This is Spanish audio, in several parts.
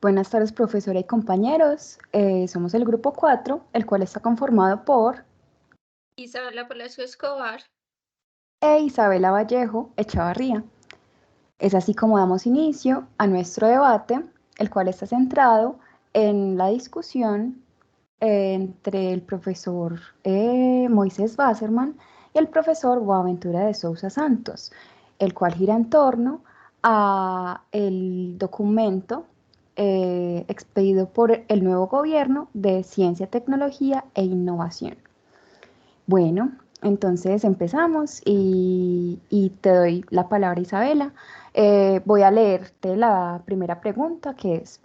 Buenas tardes, profesora y compañeros. Somos el grupo 4, el cual está conformado por Isabela Palacio Escobar. Isabela Vallejo Echavarría. Es así como damos inicio a nuestro debate, el cual está centrado en la discusión entre el profesor Moisés Basserman y el profesor Boaventura de Sousa Santos, el cual gira en torno a el documento expedido por el nuevo gobierno de Ciencia, Tecnología e Innovación. Bueno, entonces empezamos y te doy la palabra, Isabela. Voy a leerte la primera pregunta, que es: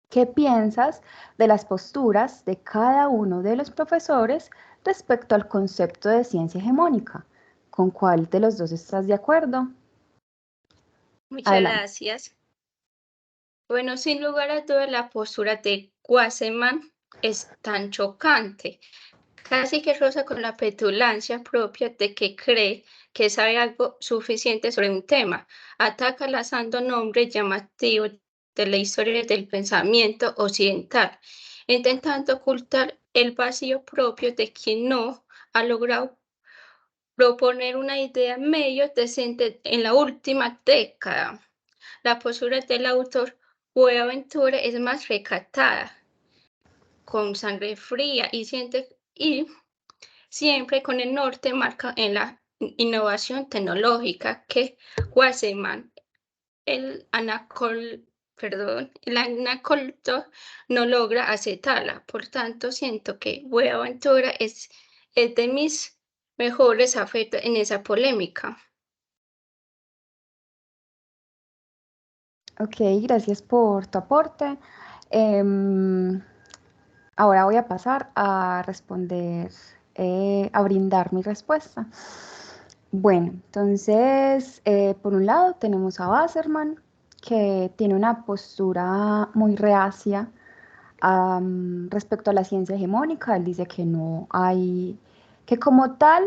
¿qué piensas de las posturas de cada uno de los profesores respecto al concepto de ciencia hegemónica? ¿Con cuál de los dos estás de acuerdo? Muchas Adelante. gracias. Bueno, sin lugar a dudas, la postura de Wasserman es tan chocante, casi que roza con la petulancia propia de que cree que sabe algo suficiente sobre un tema. Ataca lanzando nombres llamativos de la historia del pensamiento occidental, intentando ocultar el vacío propio de quien no ha logrado proponer una idea medio decente en la última década. La postura del autor Buenaventura es más recatada, con sangre fría y siempre con el norte marca en la innovación tecnológica que Wasserman, el el anacolto, no logra aceptarla. Por tanto, siento que Buenaventura es de mis mejores afectos en esa polémica. Ok, gracias por tu aporte. Ahora voy a pasar a responder, a brindar mi respuesta. Bueno, entonces, por un lado tenemos a Wasserman, que tiene una postura muy reacia respecto a la ciencia hegemónica. Él dice que no hay, que como tal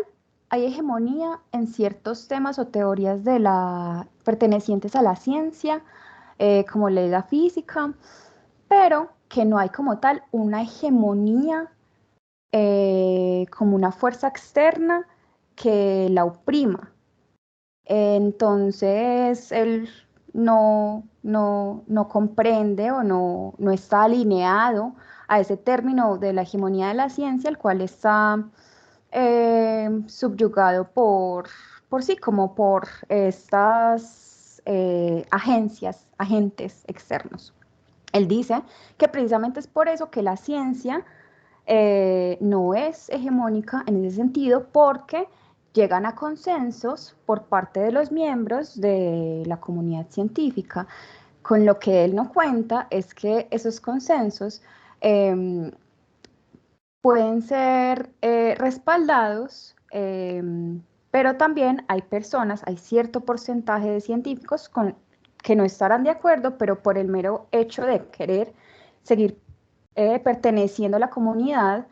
hay hegemonía en ciertos temas o teorías pertenecientes a la ciencia, como ley de la física, pero que no hay como tal una hegemonía, como una fuerza externa que la oprima. Entonces, él no comprende o no está alineado a ese término de la hegemonía de la ciencia, el cual está subyugado por sí, como por estas agentes externos. Él dice que precisamente es por eso que la ciencia no es hegemónica en ese sentido, porque llegan a consensos por parte de los miembros de la comunidad científica. Con lo que él no cuenta es que esos consensos eh, pueden ser respaldados, pero también hay personas, hay cierto porcentaje de científicos que no estarán de acuerdo, pero por el mero hecho de querer seguir perteneciendo a la comunidad,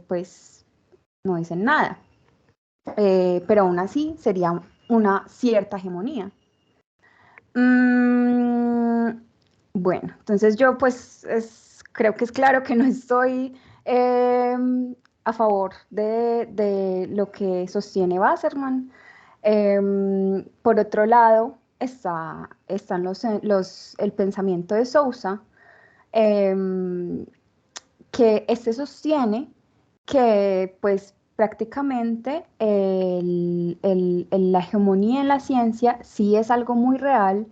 pues no dicen nada. Pero aún así sería una cierta hegemonía. Mm, bueno, entonces yo pues creo que es claro que no estoy a favor de lo que sostiene Wasserman. Por otro lado, están el pensamiento de Sousa, em, que este sostiene que pues prácticamente la hegemonía en la ciencia sí es algo muy real,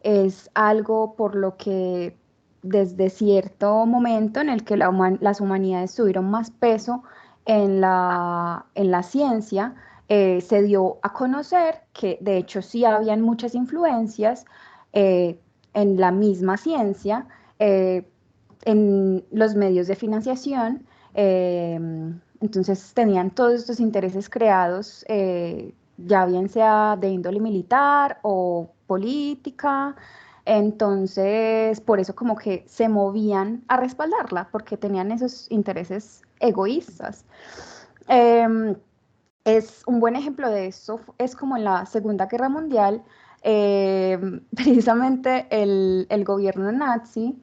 es algo por lo que desde cierto momento en el que las humanidades tuvieron más peso en la ciencia, se dio a conocer que de hecho sí habían muchas influencias eh, en la misma ciencia, en los medios de financiación. eh, entonces tenían todos estos intereses creados, ya bien sea de índole militar o política. Entonces, por eso como que se movían a respaldarla, porque tenían esos intereses egoístas. Es un buen ejemplo de eso, es como en la Segunda Guerra Mundial, Precisamente el gobierno nazi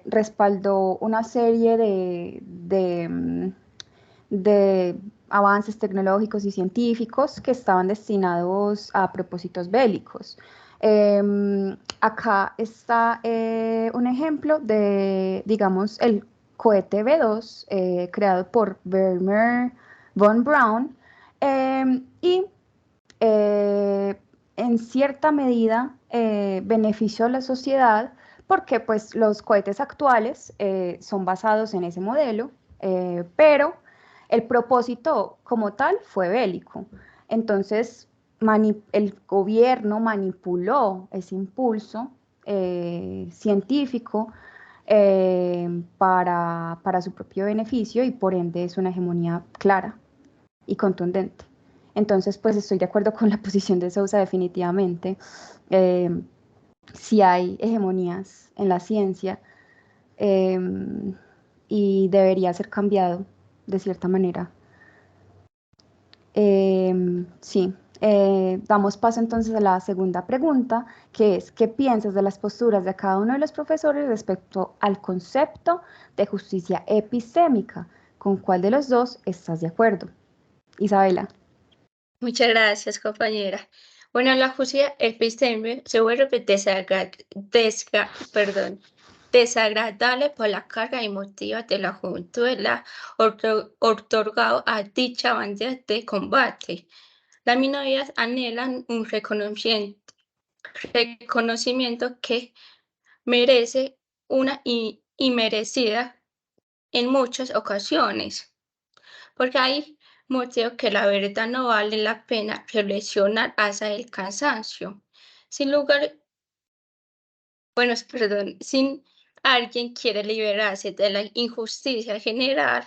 respaldó una serie de avances tecnológicos y científicos que estaban destinados a propósitos bélicos. Acá está un ejemplo de, digamos, el cohete B-2 creado por Wernher von Braun y en cierta medida benefició a la sociedad porque pues los cohetes actuales son basados en ese modelo, pero el propósito como tal fue bélico. Entonces el gobierno manipuló ese impulso científico para su propio beneficio y por ende es una hegemonía clara y contundente. Entonces, pues estoy de acuerdo con la posición de Sousa definitivamente. Eh, si hay hegemonías en la ciencia eh, y debería ser cambiado de cierta manera. Sí, damos paso entonces a la segunda pregunta, que es, ¿qué piensas de las posturas de cada uno de los profesores respecto al concepto de justicia epistémica? ¿Con cuál de los dos estás de acuerdo? Isabela. Muchas gracias, compañera. Bueno, la justicia epistémica se vuelve desagradable por la carga emotiva de la juventud de la otorgado a dicha bandera de combate. Las minorías anhelan un reconocimiento que merece una inmerecida en muchas ocasiones, porque hay motivos que la verdad no vale la pena reflexionar hasta el cansancio. Sin lugar, bueno, perdón, sin alguien quiere liberarse de la injusticia general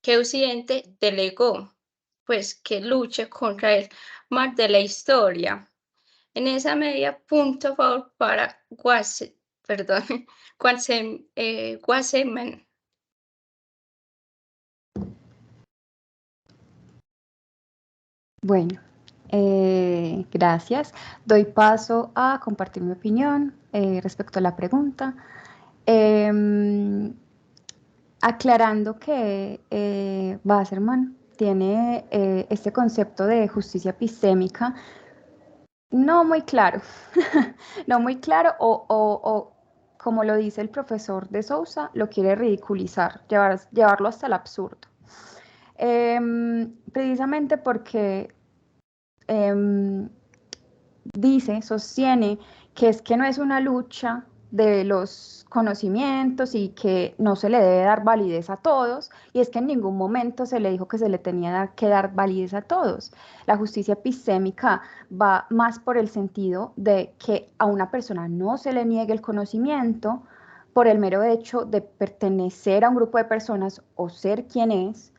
que Occidente delegó, pues que luche contra el mal de la historia. En esa medida, punto a favor para perdón, Wasserman. Bueno, gracias. Doy paso a compartir mi opinión respecto a la pregunta. Em, Aclarando que Wasserman tiene este concepto de justicia epistémica no muy claro, no muy claro, o como lo dice el profesor de Sousa, lo quiere ridiculizar, llevarlo hasta el absurdo. Precisamente porque em, sostiene que es que no es una lucha de los conocimientos y que no se le debe dar validez a todos, y es que en ningún momento se le dijo que se le tenía que dar validez a todos. La justicia epistémica va más por el sentido de que a una persona no se le niegue el conocimiento por el mero hecho de pertenecer a un grupo de personas o ser quien es,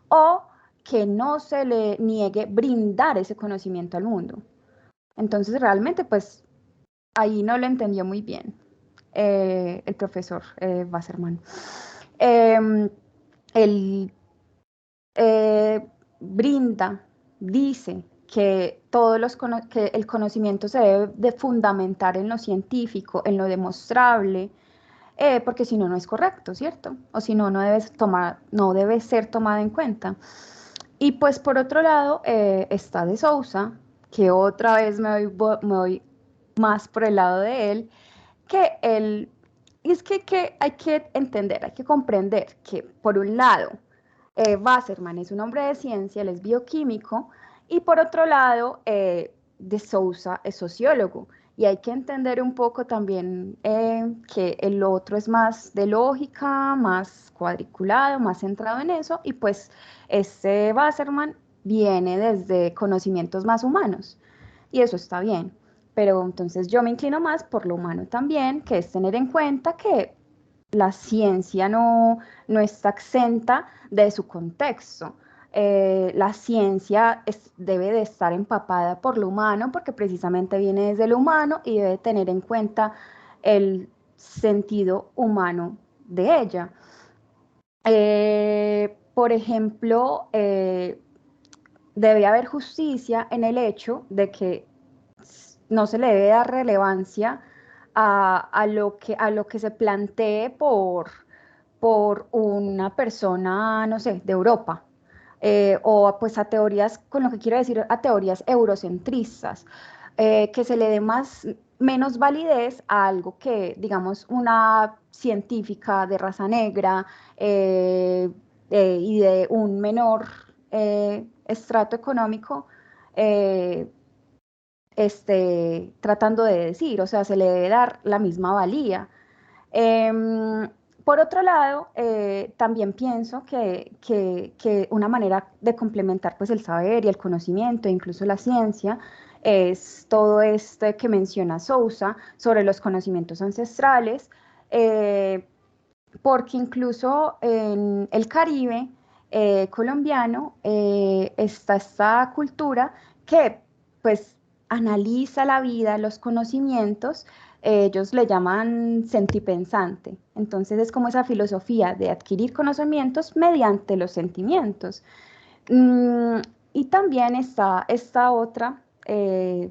o que no se le niegue brindar ese conocimiento al mundo. Entonces realmente pues ahí no lo entendió muy bien el profesor Wasserman. Él brinda, dice que, que el conocimiento se debe de fundamentar en lo científico, en lo demostrable, porque si no, no es correcto, ¿cierto? O si no, no debe ser tomado en cuenta. Y pues por otro lado está de Sousa, que otra vez me voy más por el lado de él, que él, y es que hay que entender, hay que comprender que por un lado, Wasserman es un hombre de ciencia, él es bioquímico, y por otro lado, de Sousa es sociólogo. Y hay que entender un poco también que el otro es más de lógica, más cuadriculado, más centrado en eso, y pues este Wasserman viene desde conocimientos más humanos, y eso está bien. Pero entonces yo me inclino más por lo humano también, que es tener en cuenta que la ciencia no está exenta de su contexto. La ciencia debe de estar empapada por lo humano porque precisamente viene desde lo humano y debe tener en cuenta el sentido humano de ella. Por ejemplo, debe haber justicia en el hecho de que no se le debe dar relevancia a lo que se plantee por una persona, no sé, de Europa. O pues a teorías, con lo que quiero decir, a teorías eurocentristas, que se le dé menos validez a algo que, digamos, una científica de raza negra y de un menor estrato económico tratando de decir, o sea, se le debe dar la misma valía. Por otro lado, también pienso que una manera de complementar pues, el saber y el conocimiento, e incluso la ciencia, es todo este que menciona Sousa sobre los conocimientos ancestrales, porque incluso en el Caribe colombiano está esta cultura que pues analiza la vida, los conocimientos, ellos le llaman sentipensante. Entonces es como esa filosofía de adquirir conocimientos mediante los sentimientos. Mm, y también está eh,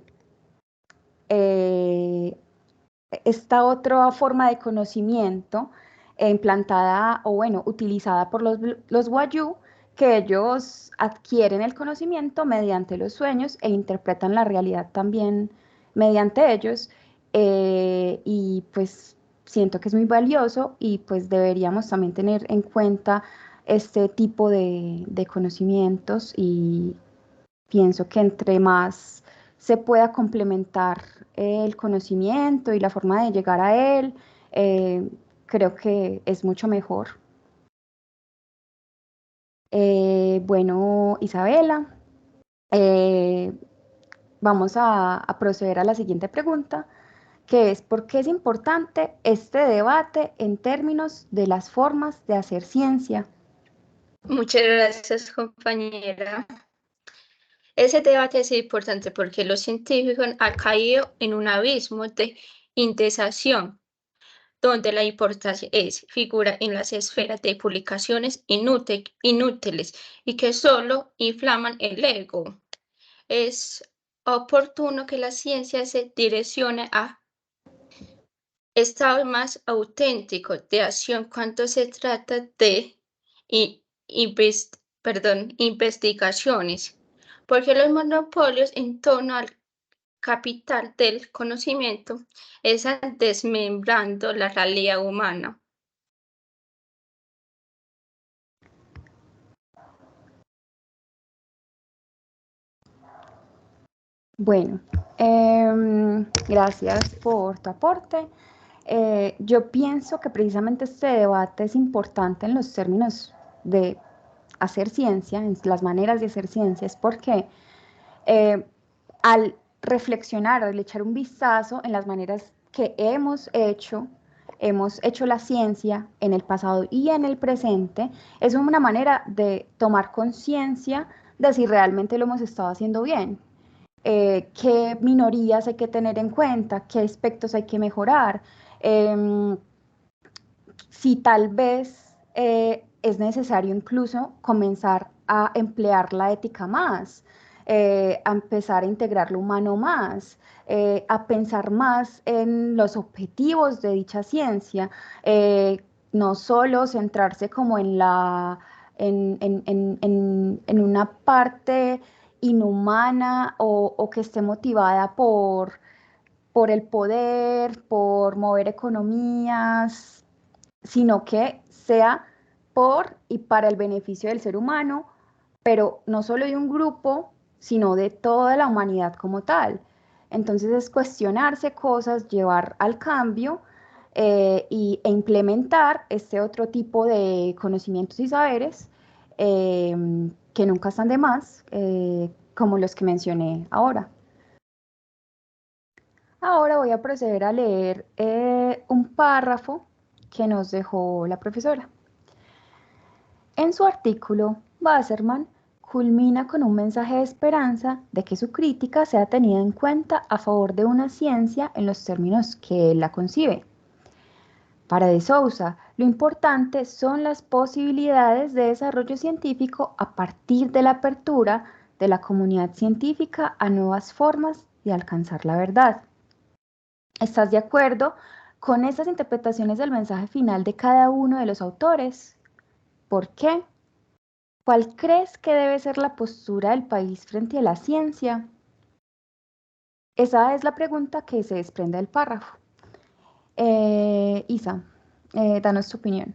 esta otra forma de conocimiento implantada o bueno, utilizada por los Wayuu, que ellos adquieren el conocimiento mediante los sueños e interpretan la realidad también mediante ellos. Y pues siento que es muy valioso y pues deberíamos también tener en cuenta este tipo de conocimientos y pienso que entre más se pueda complementar el conocimiento y la forma de llegar a él, eh, creo que es mucho mejor. Bueno, Isabela, eh, vamos a proceder a la siguiente pregunta, que es ¿por qué es importante este debate en términos de las formas de hacer ciencia? Muchas gracias, compañera. Ese debate es importante porque los científicos han caído en un abismo de indecisación, donde la importancia figura en las esferas de publicaciones inútiles y que solo inflaman el ego. Es oportuno que la ciencia se direccione a estados más auténticos de acción cuando se trata de investigaciones, porque los monopolios en torno al capital del conocimiento están desmembrando la realidad humana. Bueno, gracias por tu aporte. Yo pienso que precisamente este debate es importante en los términos de hacer ciencia, en las maneras de hacer ciencia, es porque al reflexionar, al echar un vistazo en las maneras que hemos hecho la ciencia en el pasado y en el presente, es una manera de tomar conciencia de si realmente lo hemos estado haciendo bien. Qué minorías hay que tener en cuenta, qué aspectos hay que mejorar, eh, si tal vez es necesario incluso comenzar a emplear la ética más, a empezar a integrar lo humano más, a pensar más en los objetivos de dicha ciencia, no solo centrarse como en una parte inhumana o que esté motivada por el poder, por mover economías, sino que sea por y para el beneficio del ser humano, pero no solo de un grupo, sino de toda la humanidad como tal. Entonces es cuestionarse cosas, llevar al cambio e implementar este otro tipo de conocimientos y saberes eh, que nunca están de más, como los que mencioné ahora. Ahora voy a proceder a leer un párrafo que nos dejó la profesora. En su artículo, Wasserman culmina con un mensaje de esperanza de que su crítica sea tenida en cuenta a favor de una ciencia en los términos que él la concibe. Para de Sousa, lo importante son las posibilidades de desarrollo científico a partir de la apertura de la comunidad científica a nuevas formas de alcanzar la verdad. ¿Estás de acuerdo con estas interpretaciones del mensaje final de cada uno de los autores? ¿Por qué? ¿Cuál crees que debe ser la postura del país frente a la ciencia? Esa es la pregunta que se desprende del párrafo. Isa, danos tu opinión.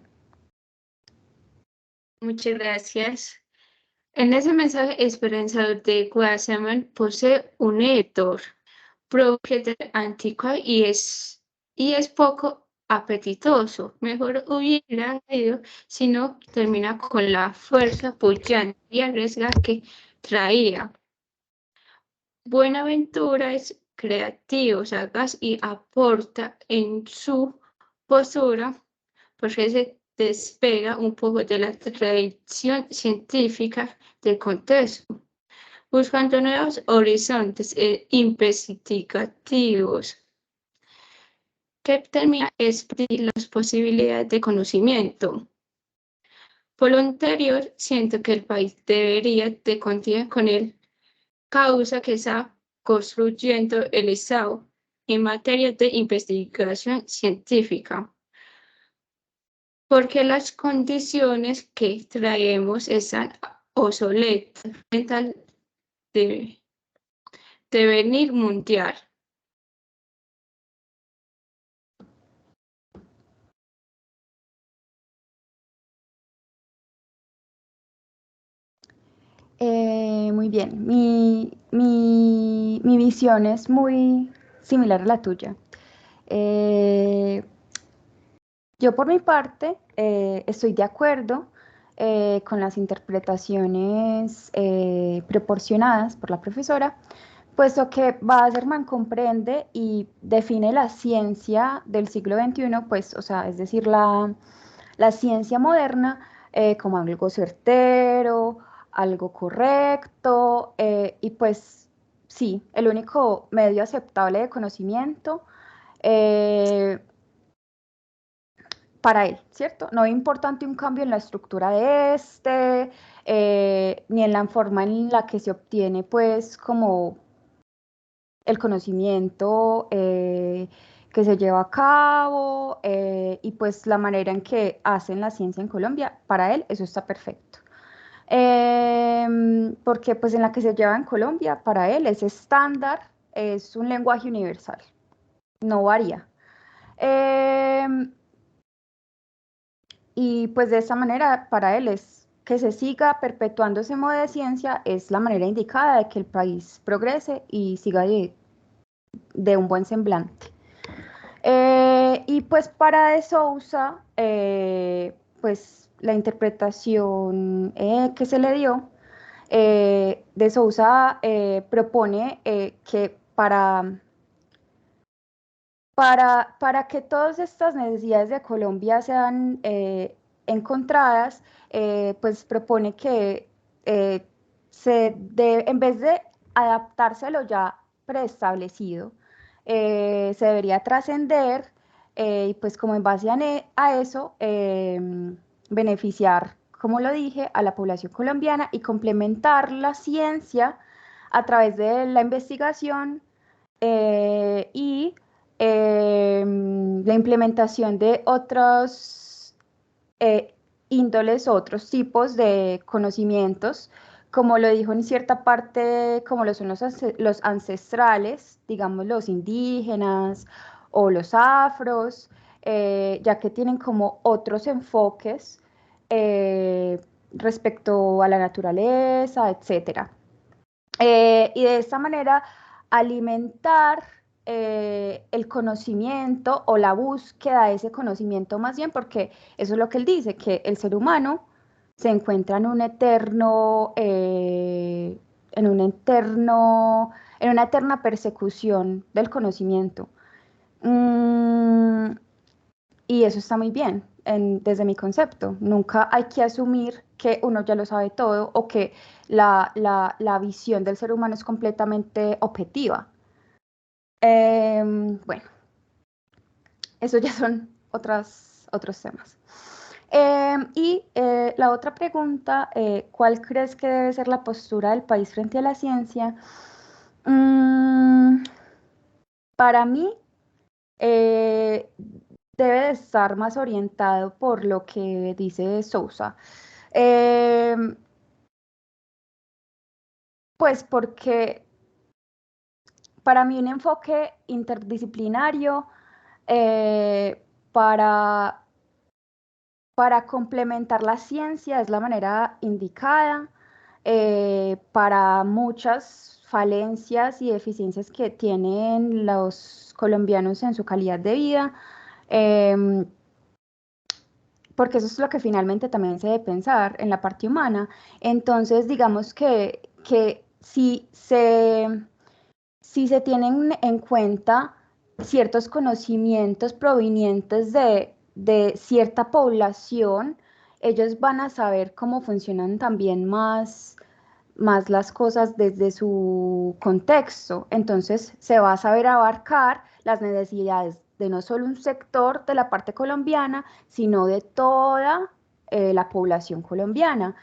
Muchas gracias. En ese mensaje esperanzador de Wasserman posee un editor propio de Antigua y es poco apetitoso. Mejor hubiera ido si no termina con la fuerza pullante y arriesgada que traía. Buenaventura es creativo, sagaz y aporta en su postura porque se despega un poco de la tradición científica del contexto, buscando nuevos horizontes investigativos que termina expandir las posibilidades de conocimiento. Por lo anterior, siento que el país debería de continuar con el causa que está construyendo el Estado en materia de investigación científica, porque las condiciones que traemos están obsoletas frente al devenir mundial. Muy bien, mi visión es muy similar a la tuya. Yo por mi parte estoy de acuerdo con las interpretaciones proporcionadas por la profesora, puesto que Wasserman comprende y define la ciencia del siglo XXI, pues, o sea, es decir, la ciencia moderna como algo certero, algo correcto, y pues sí, el único medio aceptable de conocimiento para él, ¿cierto? No es importante un cambio en la estructura de este, ni en la forma en la que se obtiene, pues, como el conocimiento que se lleva a cabo y pues la manera en que hacen la ciencia en Colombia, para él eso está perfecto. Porque pues en la que se lleva en Colombia, para él es estándar, es un lenguaje universal, no varía. Y pues de esta manera para él es que se siga perpetuando ese modo de ciencia, es la manera indicada de que el país progrese y siga de un buen semblante. Y pues para De Sousa, pues la interpretación que se le dio, De Sousa propone que para que todas estas necesidades de Colombia sean encontradas, pues propone que en vez de adaptarse a lo ya preestablecido, se debería trascender y pues como en base a eso, beneficiar, como lo dije, a la población colombiana y complementar la ciencia a través de la investigación y la implementación de otros índoles, otros tipos de conocimientos, como lo dijo en cierta parte, como lo son los ancestrales, digamos los indígenas o los afros, ya que tienen como otros enfoques respecto a la naturaleza, etcétera. Y de esta manera alimentar el conocimiento o la búsqueda de ese conocimiento más bien, porque eso es lo que él dice, que el ser humano se encuentra en un eterno, en una eterna persecución del conocimiento. Mm, y eso está muy bien desde mi concepto. Nunca hay que asumir que uno ya lo sabe todo o que la visión del ser humano es completamente objetiva. Bueno, eso ya son otros temas. La otra pregunta, ¿cuál crees que debe ser la postura del país frente a la ciencia? Mm, para mí, eh, debe de estar más orientado por lo que dice Sousa. Eh, pues porque para mí un enfoque interdisciplinario eh, para, para complementar la ciencia es la manera indicada para muchas falencias y deficiencias que tienen los colombianos en su calidad de vida. Em, porque eso es lo que finalmente también se debe pensar en la parte humana. Entonces, digamos que si se tienen en cuenta ciertos conocimientos provenientes de cierta población, ellos van a saber cómo funcionan también más las cosas desde su contexto. Entonces se va a saber abarcar las necesidades de no solo un sector de la parte colombiana, sino de toda la población colombiana,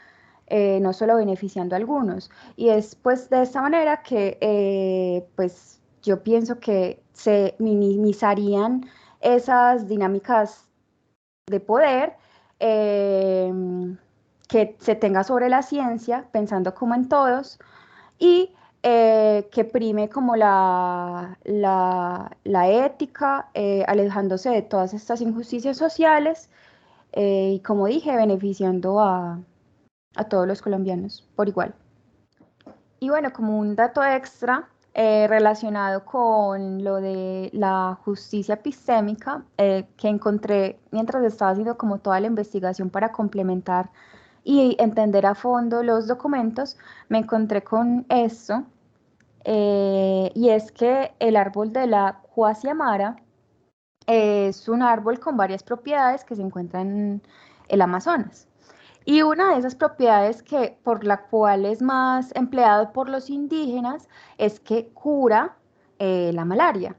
no solo beneficiando a algunos. Y es pues de esta manera que pues yo pienso que se minimizarían esas dinámicas de poder eh, que se tenga sobre la ciencia, pensando como en todos, y que prime como la ética, alejándose de todas estas injusticias sociales y como dije, beneficiando a todos los colombianos por igual. Y bueno, como un dato extra relacionado con lo de la justicia epistémica que encontré mientras estaba haciendo como toda la investigación para complementar y entender a fondo los documentos, me encontré con esto y es que el árbol de la Cuasiamara es un árbol con varias propiedades que se encuentran en el Amazonas. Y una de esas propiedades que por la cual es más empleado por los indígenas es que cura la malaria.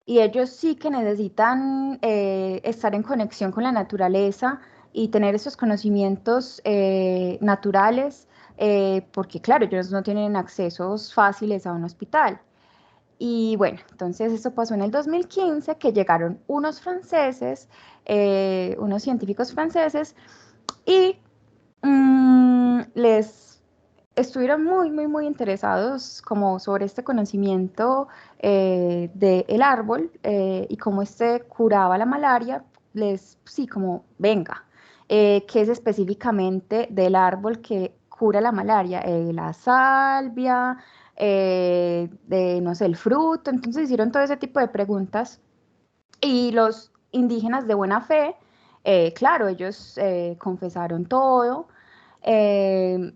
Y ellos sí que necesitan estar en conexión con la naturaleza y tener esos conocimientos naturales, porque claro, ellos no tienen accesos fáciles a un hospital. Y bueno, entonces eso pasó en el 2015, que llegaron unos franceses, unos científicos franceses, y les estuvieron muy interesados como sobre este conocimiento del árbol y cómo este curaba la malaria, sí, como, venga, ¿qué es específicamente del árbol que cura la malaria? La salvia, no sé, el fruto, entonces hicieron todo ese tipo de preguntas y los indígenas de buena fe, claro, ellos confesaron todo. eh,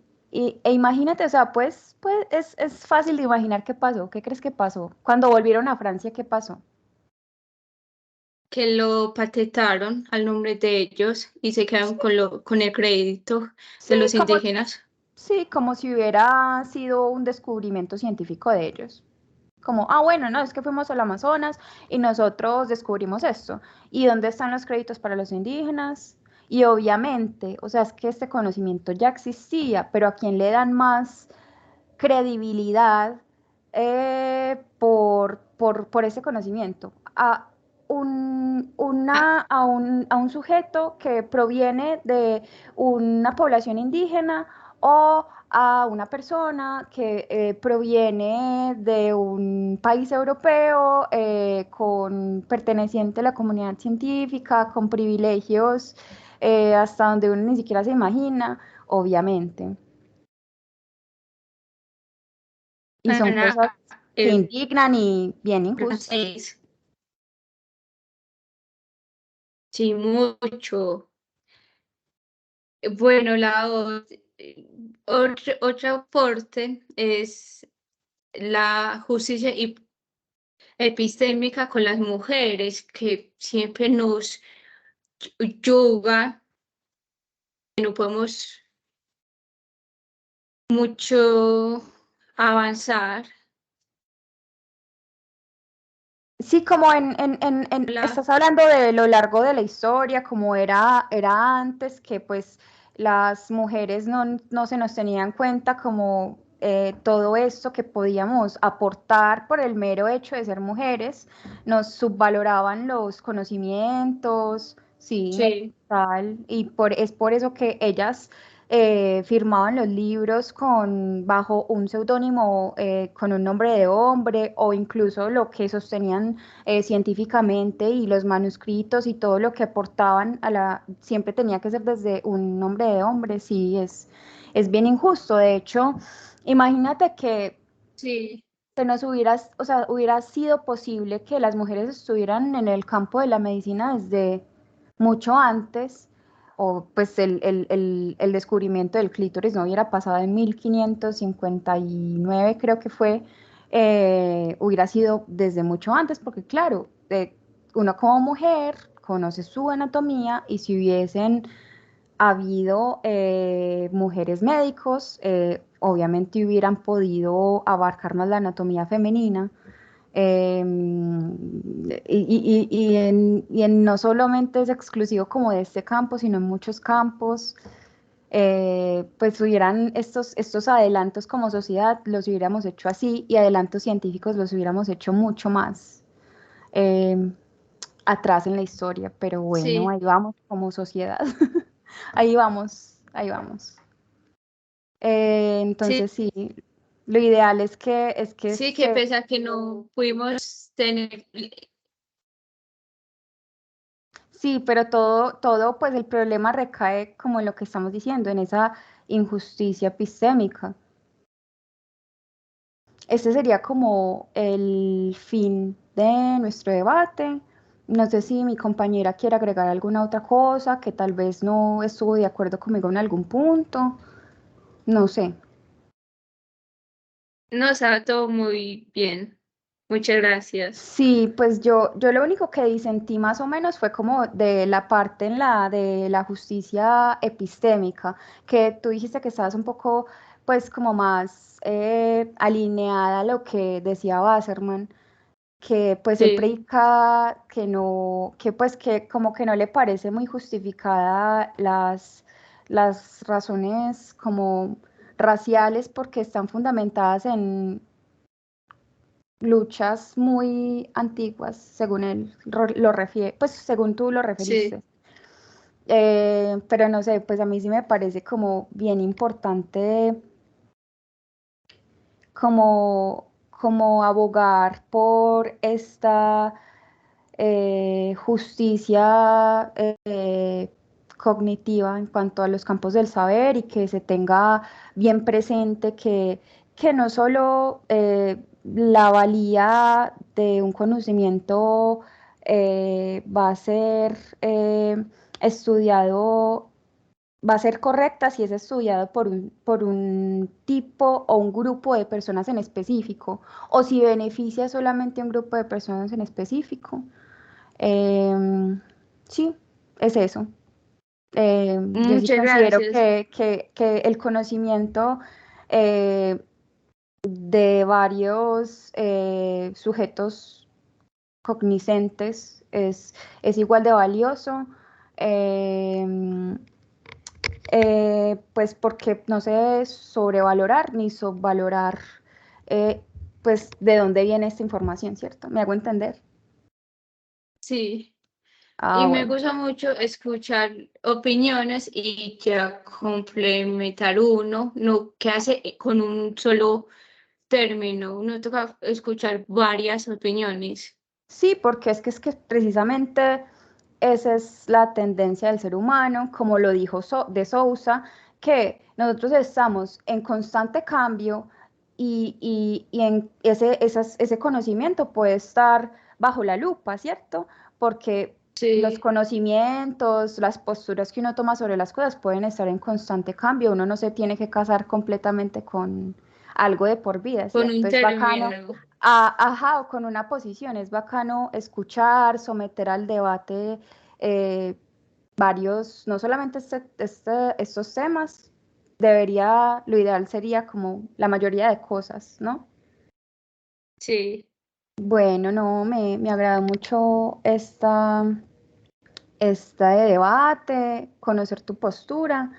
Imagínate, o sea, pues es fácil de imaginar qué pasó. ¿Qué crees que pasó? Cuando volvieron a Francia, ¿qué pasó? Que lo patentaron al nombre de ellos y se quedan con el crédito Sí, de los como, indígenas. sí, como si hubiera sido un descubrimiento científico de ellos. Como, bueno, no, es que fuimos al Amazonas y nosotros descubrimos esto. ¿Y dónde están los créditos para los indígenas? Y obviamente, o sea, es que este conocimiento ya existía, pero ¿a quién le dan más credibilidad por ese conocimiento? Ah, A un sujeto que proviene de una población indígena o a una persona que proviene de un país europeo con perteneciente a la comunidad científica, con privilegios hasta donde uno ni siquiera se imagina, obviamente. Y son Ana, cosas que el indignan y bien injustas. francés, sí, mucho. Bueno, otro aporte es la justicia epistémica con las mujeres, que siempre nos yuga, que no podemos mucho avanzar. Sí, como La, estás hablando de lo largo de la historia, como era antes, que pues las mujeres no se nos tenía en cuenta como todo esto que podíamos aportar por el mero hecho de ser mujeres, nos subvaloraban los conocimientos, sí, sí, tal, y es por eso que ellas firmaban los libros bajo un seudónimo con un nombre de hombre o incluso lo que sostenían científicamente y los manuscritos y todo lo que aportaban siempre tenía que ser desde un nombre de hombre, sí, es bien injusto. De hecho, imagínate que sí, o sea, hubiera sido posible que las mujeres estuvieran en el campo de la medicina desde mucho antes, o pues el descubrimiento del clítoris no hubiera pasado en 1559, creo que fue, hubiera sido desde mucho antes, porque claro, uno como mujer conoce su anatomía y si hubiesen habido mujeres médicos, obviamente hubieran podido abarcar más la anatomía femenina. No solamente es exclusivo como de este campo, sino en muchos campos, pues hubieran estos adelantos como sociedad, los hubiéramos hecho así, y adelantos científicos los hubiéramos hecho mucho más eh, atrás en la historia, pero bueno, sí, ahí vamos como sociedad. Ahí vamos, ahí vamos. sí, Entonces sí, lo ideal es que sí, que se, pese a que no pudimos tener, sí, pero pues el problema recae como en lo que estamos diciendo, en esa injusticia epistémica. Este sería como el fin de nuestro debate. No sé si mi compañera quiere agregar alguna otra cosa que tal vez no estuvo de acuerdo conmigo en algún punto. No sé. no estaba todo muy bien. Muchas gracias. Sí, pues yo lo único que disentí más o menos fue como de la parte de la justicia epistémica, que tú dijiste que estabas un poco, pues como más alineada a lo que decía Wasserman, que pues él Sí, predica que no, que pues que como que no le parece muy justificada las razones como raciales porque están fundamentadas en luchas muy antiguas, según él lo refiere, pues según tú lo sí, referiste. Pero no sé, pues a mí sí me parece como bien importante como abogar por esta justicia cognitiva en cuanto a los campos del saber y que se tenga bien presente que no solo la valía de un conocimiento va a ser estudiado, va a ser correcta si es estudiado por un tipo o un grupo de personas en específico, o si beneficia solamente a un grupo de personas en específico. Em, sí, es eso. Yo sí muchas considero gracias. que el conocimiento eh, de varios sujetos cognoscentes es igual de valioso. em, pues porque no se debe sobrevalorar ni subvalorar eh, pues de dónde viene esta información, ¿cierto? ¿Me hago entender? Sí. Ah, Y me bueno. gusta mucho escuchar opiniones y ya complementar uno, no que hace con un solo término, uno toca escuchar varias opiniones. Sí, porque es que precisamente esa es la tendencia del ser humano, como lo dijo de Sousa, que nosotros estamos en constante cambio y en ese conocimiento puede estar bajo la lupa, ¿cierto? Porque los Sí, conocimientos, las posturas que uno toma sobre las cosas pueden estar en constante cambio. Uno no se tiene que casar completamente con algo de por vida, con ¿cierto? un Es bacano término. ajá, o con una posición. Es bacano escuchar, someter al debate eh, varios, no solamente estos temas, lo ideal sería como la mayoría de cosas, ¿no? Sí. Bueno, no, me agrada mucho esta de debate, conocer tu postura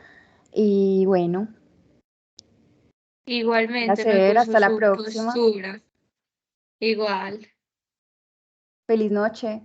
y bueno, Igualmente me placer, gustó hasta la su próxima. postura. Igual. Feliz noche.